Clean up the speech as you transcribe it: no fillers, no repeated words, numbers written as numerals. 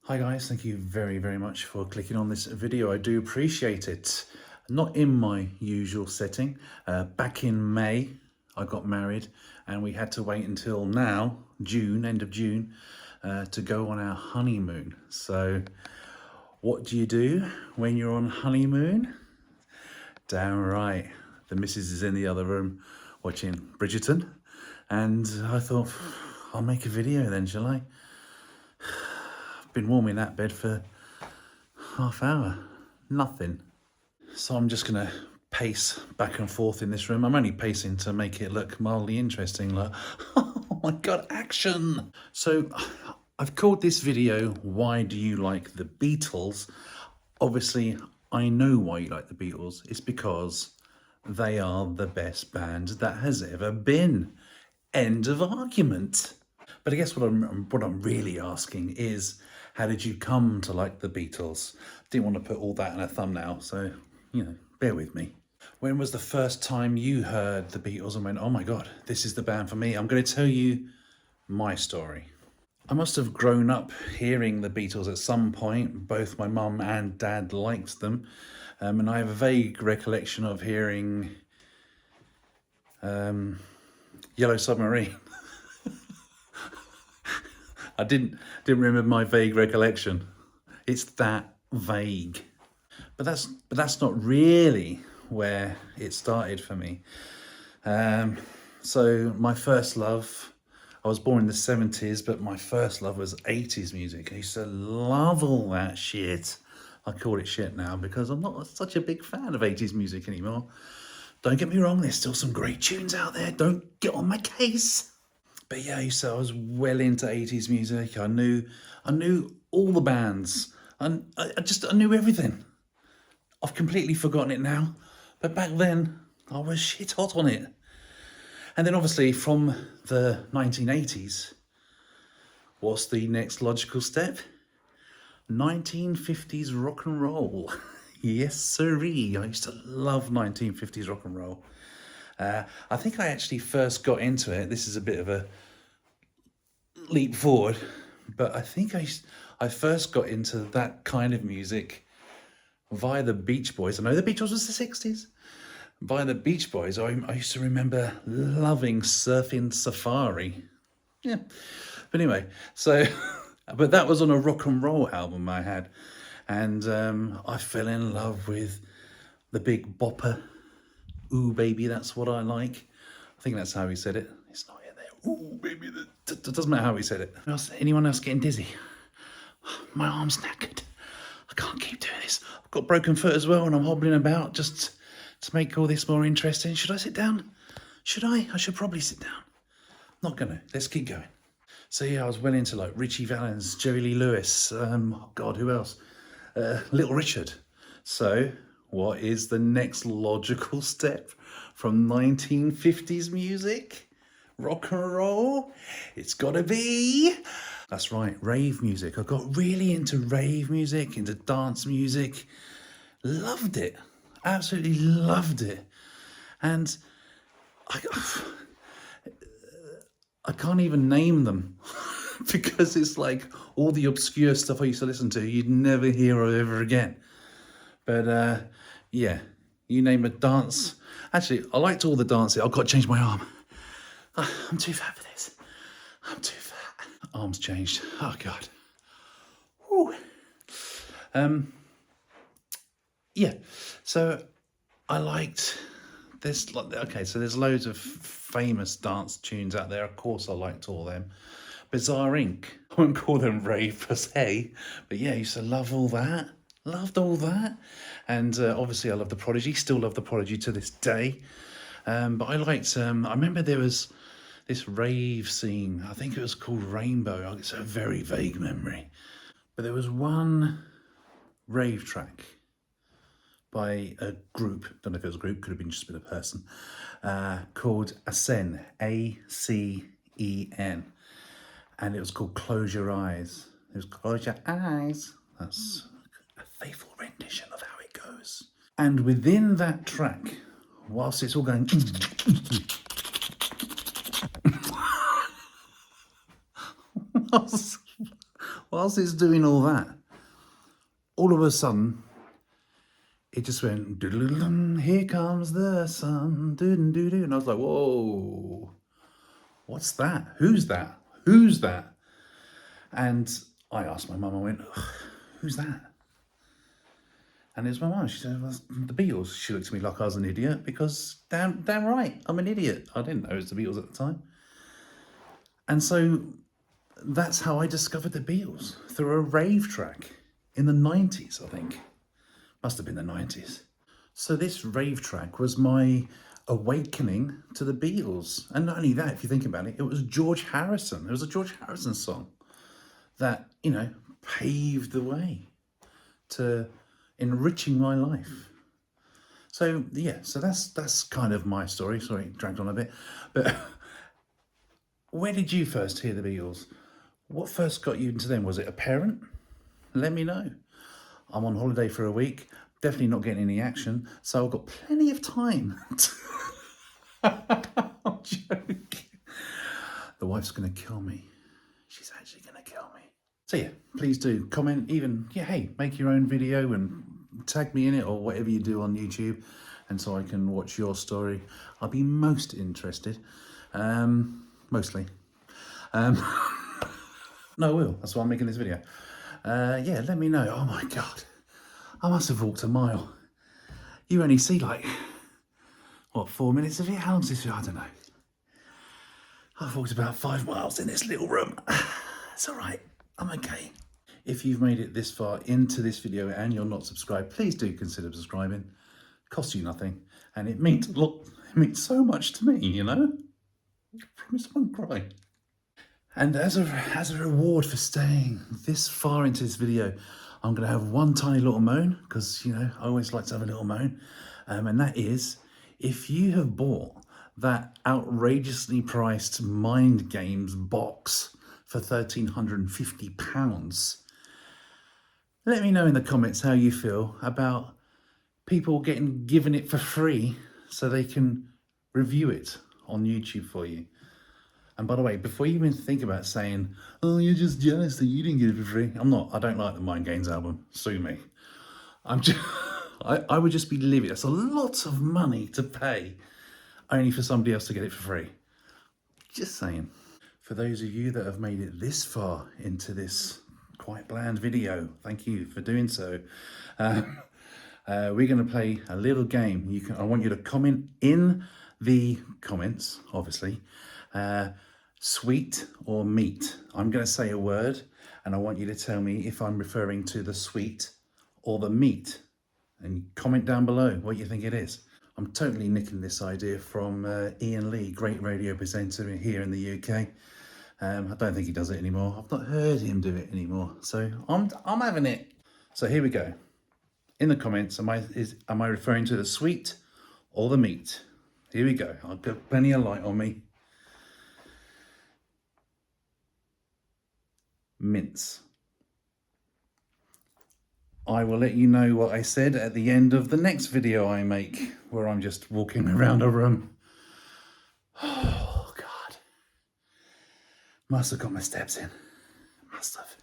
Hi guys, thank you very much for clicking on this video. I do appreciate it. Not in my usual setting. Back in May, I got married and we had to wait until now, June, end of June, to go on our honeymoon. So what do you do when you're on honeymoon? Damn right, the missus is in the other room watching Bridgerton. And I thought, I'll make a video then, shall I? Been warm in that bed for half hour, nothing. So I'm just gonna pace back and forth in this room. I'm only pacing to make it look mildly interesting, like, oh my God, action. So I've called this video, Why Do You Like the Beatles? Obviously, I know why you like the Beatles. It's because they are the best band that has ever been. End of argument. But I guess what I'm really asking is, how did you come to like the Beatles? Didn't want to put all that in a thumbnail, so, bear with me. When was the first time you heard the Beatles and went, oh my God, this is the band for me? I'm going to tell you my story. I must have grown up hearing the Beatles at some point. Both my mum and dad liked them. And I have a vague recollection of hearing Yellow Submarine. I didn't remember my vague recollection. It's that vague. But that's not really where it started for me. So my first love, I was born in the 70s, but my first love was 80s music. I used to love all that shit. I call it shit now because I'm not such a big fan of 80s music anymore. Don't get me wrong, there's still some great tunes out there. Don't get on my case. But yeah, so I was well into 80s music. I knew all the bands. And I knew everything. I've completely forgotten it now. But back then, I was shit hot on it. And then obviously from the 1980s, what's the next logical step? 1950s rock and roll. Yes, sirree. I used to love 1950s rock and roll. I think I actually first got into it. This is a bit of a leap forward, but I think I first got into that kind of music via the Beach Boys. I know the Beach Boys was the 60s. Via the Beach Boys, I used to remember loving Surfing Safari. Yeah. But anyway, so, but that was on a rock and roll album I had. And I fell in love with the Big Bopper. Ooh, baby, that's what I like. I think that's how he said it. It's not in there. Ooh, baby, that doesn't matter how he said it. Anyone else getting dizzy? My arm's knackered. I can't keep doing this. I've got a broken foot as well and I'm hobbling about just to make all this more interesting. Should I sit down? Should I? I should probably sit down. Not gonna. Let's keep going. So yeah, I was well into like Richie Valens, Jerry Lee Lewis, oh God, who else? Little Richard. So what is the next logical step from 1950s music? Rock and roll? It's gotta be... That's right, rave music. I got really into rave music, into dance music. Loved it. Absolutely loved it. And I can't even name them because it's like all the obscure stuff I used to listen to, you'd never hear ever again. But yeah, you name a dance. Actually, I liked all the dances. I've got to change my arm. I'm too fat for this. I'm too fat. Arm's changed. Oh God. Whew. Yeah. So I liked this. Okay, so there's loads of famous dance tunes out there. Of course, I liked all them. Bizarre Inc. I wouldn't call them rave per se, but yeah, I used to love all that. Loved all that. And obviously I love The Prodigy, still love The Prodigy to this day. But I liked, I remember there was this rave scene, I think it was called Rainbow. It's a very vague memory. But there was one rave track by a group, don't know if it was a group, could have been just been a person, called Acen, A-C-E-N. And it was called Close Your Eyes. It was Close Your Eyes. That's a faithful rendition of how it goes. And within that track, whilst it's all going... whilst it's doing all that, all of a sudden, it just went, "Doodle-doo-dum, here comes the sun, doo-doo-doo-doo," and I was like, whoa, what's that? Who's that? Who's that? And I asked my mum, I went, who's that? And it was my mum. She said, well, the Beatles. She looked at me like I was an idiot because damn right, I'm an idiot. I didn't know it was the Beatles at the time. And so that's how I discovered the Beatles, through a rave track in the 90s, I think. Must have been the 90s. So this rave track was my awakening to the Beatles. And not only that, if you think about it, it was George Harrison. It was a George Harrison song that, you know, paved the way to enriching my life. So yeah, so that's kind of my story. Sorry, dragged on a bit. But where did you first hear the Beatles? What first got you into them? Was it a parent? Let me know. I'm on holiday for a week, definitely not getting any action, so I've got plenty of time. I'm joking. The wife's going to kill me. She's actually going to kill me. So yeah, please do comment, even, yeah, hey, make your own video and tag me in it or whatever you do on YouTube, and so I can watch your story. I'll be most interested. Mostly. No, I will. That's why I'm making this video. Yeah, let me know. Oh my God. I must have walked a mile. You only see like, what, 4 minutes of it? How long's this video? I don't know. I've walked about 5 miles in this little room. It's all right. I'm okay. If you've made it this far into this video and you're not subscribed, please do consider subscribing. It costs you nothing. And it means a lot. It means so much to me, you know? I promise I won't cry. And as a reward for staying this far into this video, I'm going to have one tiny little moan, because, you know, I always like to have a little moan. And that is, if you have bought that outrageously priced Mind Games box for £1,350, let me know in the comments how you feel about people given it for free so they can review it on YouTube for you. And by the way, before you even think about saying, oh, you're just jealous that you didn't get it for free. I'm not. I don't like the Mind Games album. Sue me. I'm just, I would just be livid. That's a lot of money to pay only for somebody else to get it for free. Just saying. For those of you that have made it this far into this quite bland video, thank you for doing so. We're going to play a little game. I want you to comment in the comments, obviously, sweet or meat. I'm going to say a word and I want you to tell me if I'm referring to the sweet or the meat, and comment down below what you think it is. I'm totally nicking this idea from Ian Lee, great radio presenter here in the UK. I don't think he does it anymore. I've not heard him do it anymore, so I'm having it. So here we go. In the comments, am I referring to the sweet or the meat? Here we go. I've got plenty of light on me. Mince. I will let you know what I said at the end of the next video I make, where I'm just walking around a room. Oh God. Must have got my steps in. Must have.